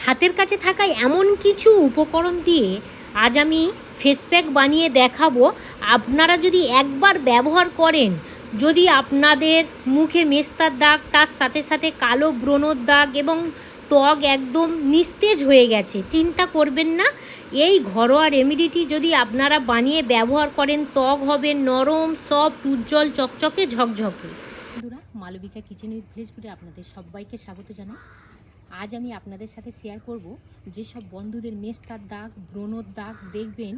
হাতের কাছে থাকা এমন কিছু উপকরণ দিয়ে আজ আমি ফেস প্যাক বানিয়ে দেখাবো। আপনারা যদি একবার ব্যবহার করেন, যদি আপনাদের মুখে মেস্তার দাগ, তার সাথে সাথে কালো ব্রণর দাগ এবং ত্বক একদম নিস্তেজ হয়ে গেছে, চিন্তা করবেন না। এই ঘরোয়া রেমেডিটি যদি আপনারা বানিয়ে ব্যবহার করেন, ত্বক হবে নরম, সফট, উজ্জ্বল, চকচকে, ঝকঝকে। বন্ধুরা, মালবিকা কিচেন উইথ ভিলেজ ফুডে আপনাদের সবাইকে স্বাগত জানাই। আজ আমি আপনাদের সাথে শেয়ার করব যেসব বন্ধুদের মেস্তার দাগ, ব্রণর দাগ দেখবেন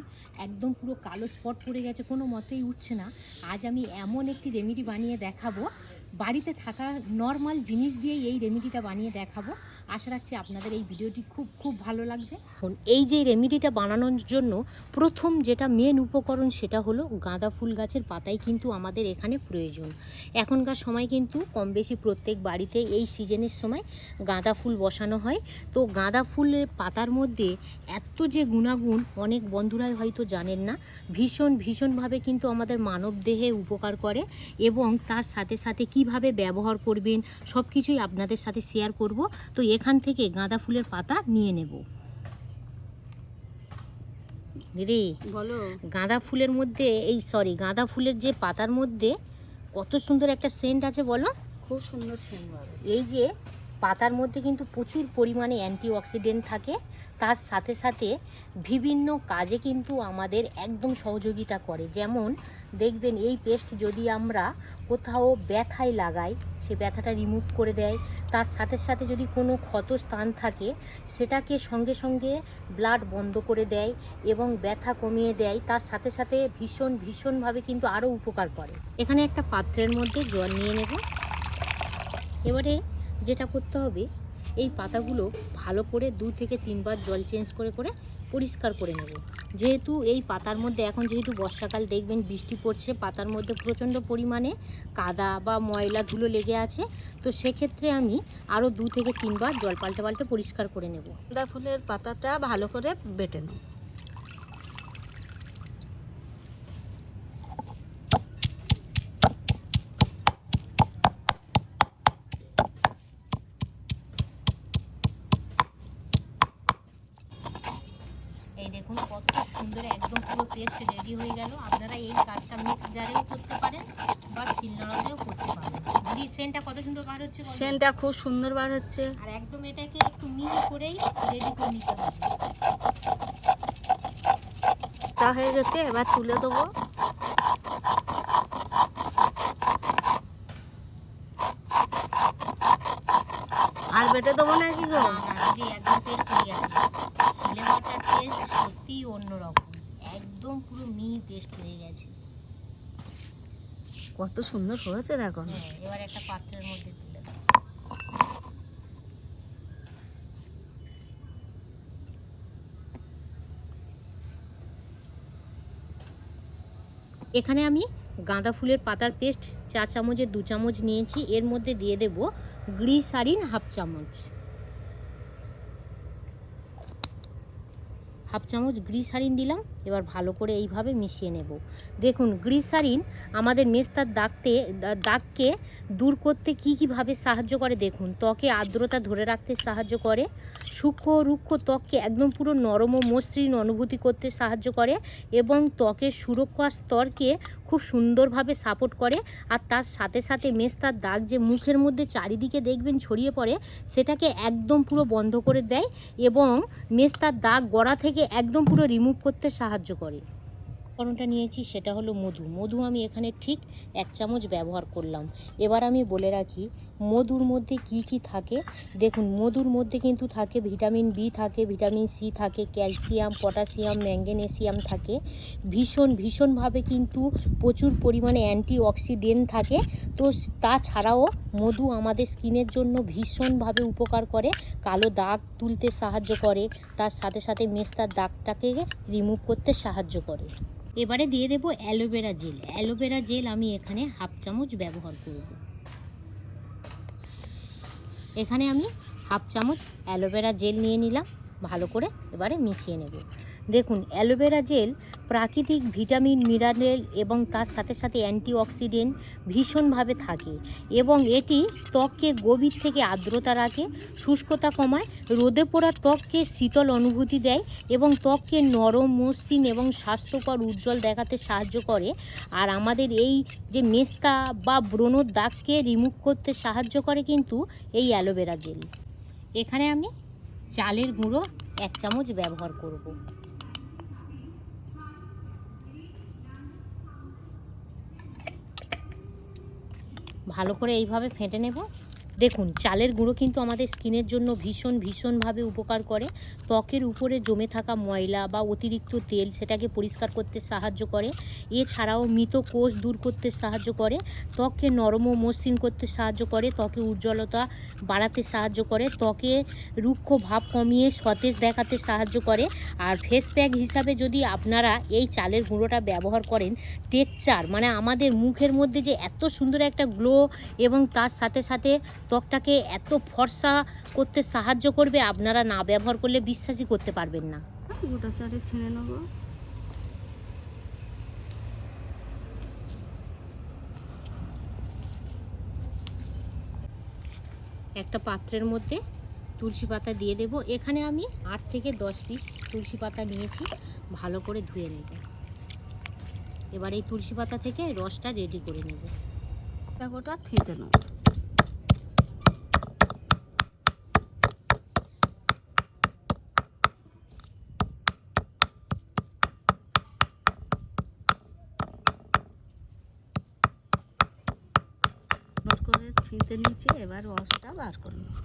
একদম পুরো কালো স্পট পড়ে গেছে, কোনো মতেই উঠছে না। আজ আমি এমন একটি রেমেডি বানিয়ে দেখাবো, বাড়িতে থাকা নর্মাল জিনিস দিয়েই এই রেমেডিটা বানিয়ে দেখাবো। আশা রাখছি আপনাদের এই ভিডিওটি খুব ভালো লাগবে। এই যে রেমেডিটা বানানোর জন্য প্রথম যেটা মেন উপকরণ সেটা হলো গাঁদা ফুল গাছের পাতাই কিন্তু আমাদের এখানে প্রয়োজন। এখনকার সময় কিন্তু কম বেশি প্রত্যেক বাড়িতে এই সিজনের সময় গাঁদা ফুল বসানো হয়। তো গাঁদা ফুলের পাতার মধ্যে এত যে গুণাগুণ অনেক বন্ধুরাই হয়তো জানেন না। ভীষণভাবে কিন্তু আমাদের মানব দেহে উপকার করে এবং তার সাথে সাথে কিভাবে ব্যবহার করবেন সব কিছুই আপনাদের সাথে শেয়ার করব। তো এখান থেকে গাঁদা ফুলের পাতা নিয়ে নেব। দিদি বলো, গাঁদা ফুলের মধ্যে গাঁদা ফুলের যে পাতার মধ্যে কত সুন্দর একটা সেন্ট আছে বলো। খুব সুন্দর সেন্ট। এই যে পাতার মধ্যে কিন্তু প্রচুর পরিমাণে অ্যান্টিঅক্সিডেন্ট থাকে, তার সাথে সাথে বিভিন্ন কাজে কিন্তু আমাদের একদম সহযোগিতা করে। যেমন দেখবেন এই পেস্ট যদি আমরা কোথাও ব্যথায় লাগাই, সে ব্যথাটা রিমুভ করে দেয়। তার সাথে সাথে যদি কোনো ক্ষত স্থান থাকে সেটাকে সঙ্গে সঙ্গে ব্লাড বন্ধ করে দেয় এবং ব্যথা কমিয়ে দেয়। তার সাথে সাথে ভীষণভাবে কিন্তু আরও উপকার করে। এখানে একটা পাত্রের মধ্যে জল নিয়ে নেব। এবারে যেটা করতে হবে, এই পাতাগুলো ভালো করে 2 থেকে 3 বার জল চেঞ্জ করে পরিষ্কার করে নেব। যেহেতু এই পাতার মধ্যে এখন যেহেতু বর্ষাকাল, দেখবেন বৃষ্টি পড়ছে, পাতার মধ্যে প্রচণ্ড পরিমাণে কাদা বা ময়লা ধুলো লেগে আছে। তো সেক্ষেত্রে আমি আরও 2 থেকে 3 বার জল পাল্টে পরিষ্কার করে নেব। গাঁদা ফুলের পাতাটা ভালো করে বেটে নেব। এই দেখুন কত সুন্দর একদম পুরো পেস্ট রেডি হয়ে গেল। আপনারা এই কাজটা মিক্স জারেও করতে পারেন বা শিলনোড়াতেও করতে পারেন। দিদি সেন্টটা কত সুন্দর বার হচ্ছে, সেন্টটা খুব সুন্দর বার হচ্ছে। আর একদম এটাকে একটু মিহি করেই রেডি করে নিতে হবে। তা হয়ে গেছে, এবার তুলে দেবো। আর বেটে দেবো না কি গো? না দিদি, একদম পেস্ট হয়ে গেছে। শিলে বাটার টেস্ট সত্যিই অন্যরকম, একদম পুরো মিহি পেস্ট হয়ে গেছে। কত সুন্দর হয়েছে দেখো। হ্যাঁ, এবার একটা পাত্রের মধ্যে তুলে দাও। এখানে আমি গাঁদা ফুলের পাতার পেস্ট 4 চামচের 2 চামচ নিয়েছি। এর মধ্যে দিয়ে দেব গ্লিসারিন হাফ চামচ গ্লিসারিন দিলাম। এবার ভালো করে এইভাবে মিশিয়ে নেব। দেখুন গ্লিসারিন আমাদের মেস্তার দাগকে দূর করতে কীভাবে সাহায্য করে দেখুন। ত্বকে আর্দ্রতা ধরে রাখতে সাহায্য করে, সূক্ষ্ম রুক্ষ ত্বককে একদম পুরো নরম ও মসৃণ অনুভূতি করতে সাহায্য করে এবং ত্বকের সুরক্ষা স্তরকে খুব সুন্দরভাবে সাপোর্ট করে। আর তার সাথে সাথে মেস্তার দাগ যে মুখের মধ্যে চারিদিকে দেখবেন ছড়িয়ে পড়ে, সেটাকে একদম পুরো বন্ধ করে দেয় এবং মেস্তার দাগ গোড়া থেকে একদম পুরো রিমুভ করতে সাহায্য করে। উপকরণটা নিয়েছি সেটা হলো মধু আমি এখানে ঠিক 1 চামচ ব্যবহার করলাম। এবার আমি বলে রাখি মধুর মধ্যে কি থাকে। দেখুন মধুর মধ্যে কিন্তু থাকে ভিটামিন বি থাকে, ভিটামিন সি থাকে, ক্যালসিয়াম, পটাশিয়াম, ম্যাঙ্গানেসিয়াম থাকে। ভীষণভাবে কিন্তু প্রচুর পরিমাণে অ্যান্টিঅক্সিডেন্ট থাকে। তো তাছাড়াও মধু আমাদের স্কিনের জন্য ভীষণভাবে উপকার করে, কালো দাগ তুলতে সাহায্য করে, তার সাথে সাথে মেস্তার দাগটাকে রিমুভ করতে সাহায্য করে। এবারে দিয়ে দেব অ্যালোভেরা জেল আমি এখানে হাফ চামচ ব্যবহার করব। এখানে আমি হাফ চামচ অ্যালোভেরা জেল নিয়ে নিলাম, ভালো করে এবারে মিশিয়ে নেব। দেখুন অ্যালোভেরা জেল প্রাকৃতিক ভিটামিন মিনারেল এবং তার সাথে সাথে অ্যান্টিঅক্সিডেন্ট ভীষণভাবে থাকে এবং এটি ত্বককে গভীর থেকে আর্দ্রতা রাখে, শুষ্কতা কমায়, রোদে পোড়া ত্বককে শীতল অনুভূতি দেয় এবং ত্বককে নরম, মসৃণ এবং স্বাস্থ্যকর উজ্জ্বল দেখাতে সাহায্য করে। আর আমাদের এই যে মেস্তা বা ব্রণর দাগকে রিমুভ করতে সাহায্য করে কিন্তু এই অ্যালোভেরা জেল। এখানে আমি চালের গুঁড়ো 1 চামচ ব্যবহার করব। ভালো করে এইভাবে ফেটে নেব। দেখুন চালের গুঁড়ো কিন্তু আমাদের স্কিনের জন্য ভীষণভাবে উপকার করে। ত্বকের উপরে জমে থাকা ময়লা বা অতিরিক্ত তেল সেটাকে পরিষ্কার করতে সাহায্য করে। এছাড়াও মৃত কোষ দূর করতে সাহায্য করে, ত্বককে নরম ও মসৃণ করতে সাহায্য করে, ত্বকে উজ্জ্বলতা বাড়াতে সাহায্য করে, ত্বকে রুক্ষ ভাব কমিয়ে সতেজ দেখাতে সাহায্য করে। আর ফেস প্যাক হিসাবে যদি আপনারা এই চালের গুঁড়োটা ব্যবহার করেন, টেক্সচার মানে আমাদের মুখের মধ্যে যে এত সুন্দর একটা গ্লো এবং তার সাথে সাথে ত্বকটাকে এত ফর্সা করতে সাহায্য করবে, আপনারা না ব্যবহার করলে বিশ্বাসই করতে পারবেন না। গোটা চারে ছিঁড়ে নেব। একটা পাত্রের মধ্যে তুলসী পাতা দিয়ে দেব। এখানে আমি 8 থেকে 10 পিস তুলসী পাতা নিয়েছি, ভালো করে ধুয়ে নেব। এবার এই তুলসী পাতা থেকে রসটা রেডি করে নেব। গোটা থিতে নেব। করে ফিতে নিচে এবার রসটা বার করে নেব।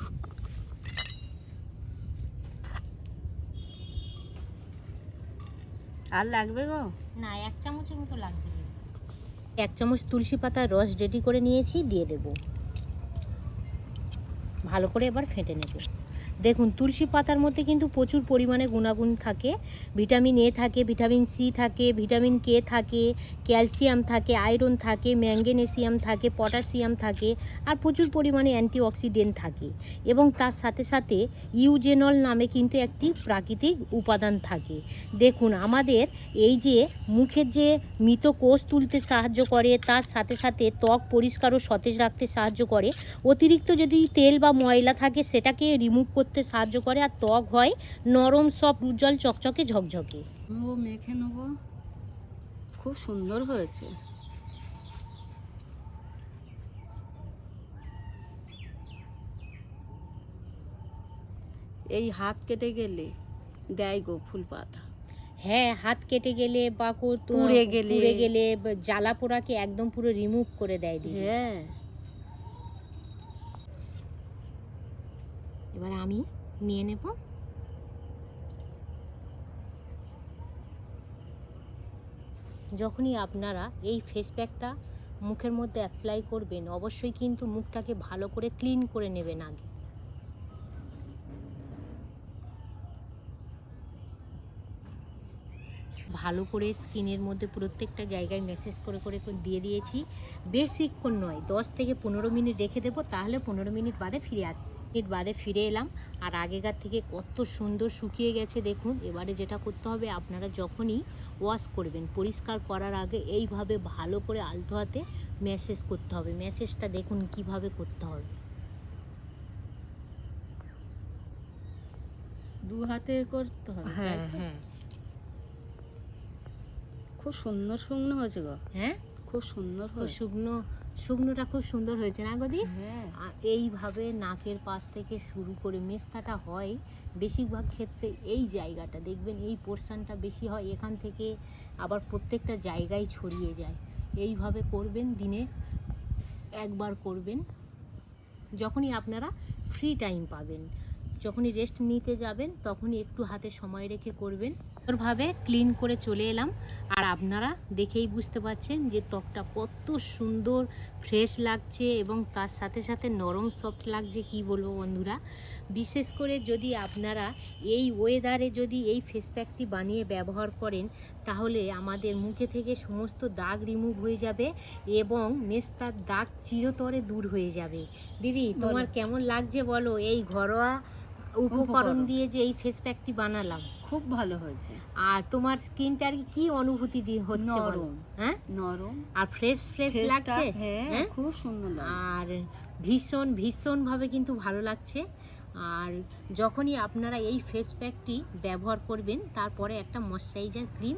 আর লাগবে গো? না, 1 চামচের মতো লাগবে। 1 চামচ তুলসী পাতার রস রেডি করে নিয়েছি, দিয়ে দেব। ভালো করে এবার ফেটে নেব। দেখুন তুলসী পাতার মধ্যে কিন্তু প্রচুর পরিমাণে গুণাগুণ থাকে। ভিটামিন এ থাকে, ভিটামিন সি থাকে, ভিটামিন কে থাকে, ক্যালসিয়াম থাকে, আয়রন থাকে, ম্যাঙ্গানেসিয়াম থাকে, পটাশিয়াম থাকে, আর প্রচুর পরিমাণে অ্যান্টিঅক্সিডেন্ট থাকে এবং তার সাথে সাথে ইউজেনল নামে কিন্তু একটি প্রাকৃতিক উপাদান থাকে। দেখুন আমাদের এই যে মুখের যে মৃত কোষ তুলতে সাহায্য করে, তার সাথে সাথে ত্বক পরিষ্কার ও সতেজ রাখতে সাহায্য করে। অতিরিক্ত যদি তেল বা ময়লা থাকে সেটাকে রিমুভ করতে সাহায্য করে, আর ত্বক হয় নরম, সফট, উজ্জ্বল, চকচকে, ঝকঝকে। ও মেখে নেব। খুব সুন্দর হয়েছে। এই হাত কেটে গেলে দেয় গো ফুল পাতা। হ্যাঁ, হাত কেটে গেলে বা পুড়ে গেলে জ্বালা পোড়াকে একদম পুরো রিমুভ করে দেয় দিদি। হ্যাঁ। এবার আমি নিয়ে নেব। যখনই আপনারা এই ফেস প্যাকটা মুখের মধ্যে অ্যাপ্লাই করবেন, অবশ্যই কিন্তু মুখটাকে ভালো করে ক্লিন করে নেবেন আগে। ভালো করে স্কিনের মধ্যে প্রত্যেকটা জায়গায় ম্যাসেজ করে করে দিয়ে দিয়েছি। বেশিক্ষণ নয়, 10 থেকে 15 মিনিট রেখে দেবো, তাহলে 15 মিনিট বাদে ফিরে আসছি। মিনিট বাদে ফিরে এলাম, আর আগেকার থেকে কত সুন্দর শুকিয়ে গেছে দেখুন। এবারে যেটা করতে হবে, আপনারা যখনই ওয়াশ করবেন, পরিষ্কার করার আগে এইভাবে ভালো করে আলতো হাতে ম্যাসেজ করতে হবে। ম্যাসেজটা দেখুন কিভাবে করতে হবে। দু হাতে করতে হবে। হ্যাঁ হ্যাঁ, খুব সুন্দর শুকনো হয়েছে গো। হ্যাঁ খুব সুন্দর হয়েছে। শুকনোটা খুব সুন্দর হয়েছে না গদি? হ্যাঁ। আর এইভাবে নাকের পাশ থেকে শুরু করে মেস্তাটা হয় বেশিরভাগ ক্ষেত্রে এই জায়গাটা, দেখবেন এই পোর্শনটা বেশি হয়, এখান থেকে আবার প্রত্যেকটা জায়গায় ছড়িয়ে যায়। এইভাবে করবেন, দিনে একবার করবেন। যখনই আপনারা ফ্রি টাইম পাবেন, যখনই রেস্ট নিতে যাবেন, তখনই একটু হাতে সময় রেখে করবেন। সুন্দরভাবে ক্লিন করে চলে এলাম, আর আপনারা দেখেই বুঝতে পারছেন যে ত্বকটা কত সুন্দর ফ্রেশ লাগছে এবং তার সাথে সাথে নরম সফট লাগছে। কি বলবো বন্ধুরা, বিশেষ করে যদি আপনারা এই ওয়েদারে যদি এই ফেস প্যাকটি বানিয়ে ব্যবহার করেন, তাহলে আমাদের মুখে থেকে সমস্ত দাগ রিমুভ হয়ে যাবে এবং মেস্তার দাগ চিরতরে দূর হয়ে যাবে। দিদি তোমার কেমন লাগছে বলো এই ঘরোয়া উপকরণ দিয়ে যে এই ফেস প্যাকটি বানালাম, খুব ভালো হয়েছে। আর তোমার স্কিনটা আর কি অনুভূতি দিয়ে হচ্ছে বলো? নরম, হ্যাঁ, নরম আর ফ্রেশ ফ্রেশ ফেসটা, লাগছে। হ্যাঁ খুব সুন্দর লাগছে। আর ভীষণ ভীষণভাবে কিন্তু ভালো লাগছে। আর যখনই আপনারা এই ফেস প্যাকটি ব্যবহার করবেন, তারপরে একটা ময়শ্চারাইজার ক্রিম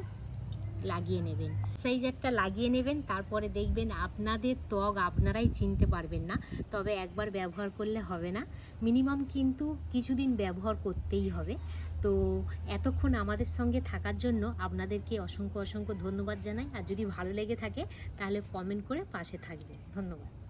লাগিয়ে নেবেন, ময়শ্চারাইজারটা লাগিয়ে নেবেন, তারপরে দেখবেন আপনাদের ত্বক আপনারাই চিনতে পারবেন না। তবে একবার ব্যবহার করলে হবে না, মিনিমাম কিন্তু কিছুদিন ব্যবহার করতেই হবে। তো এতক্ষণ আমাদের সঙ্গে থাকার জন্য আপনাদেরকে অসংখ্য অসংখ্য ধন্যবাদ জানাই। আর যদি ভালো লেগে থাকে তাহলে কমেন্ট করে পাশে থাকবেন। ধন্যবাদ।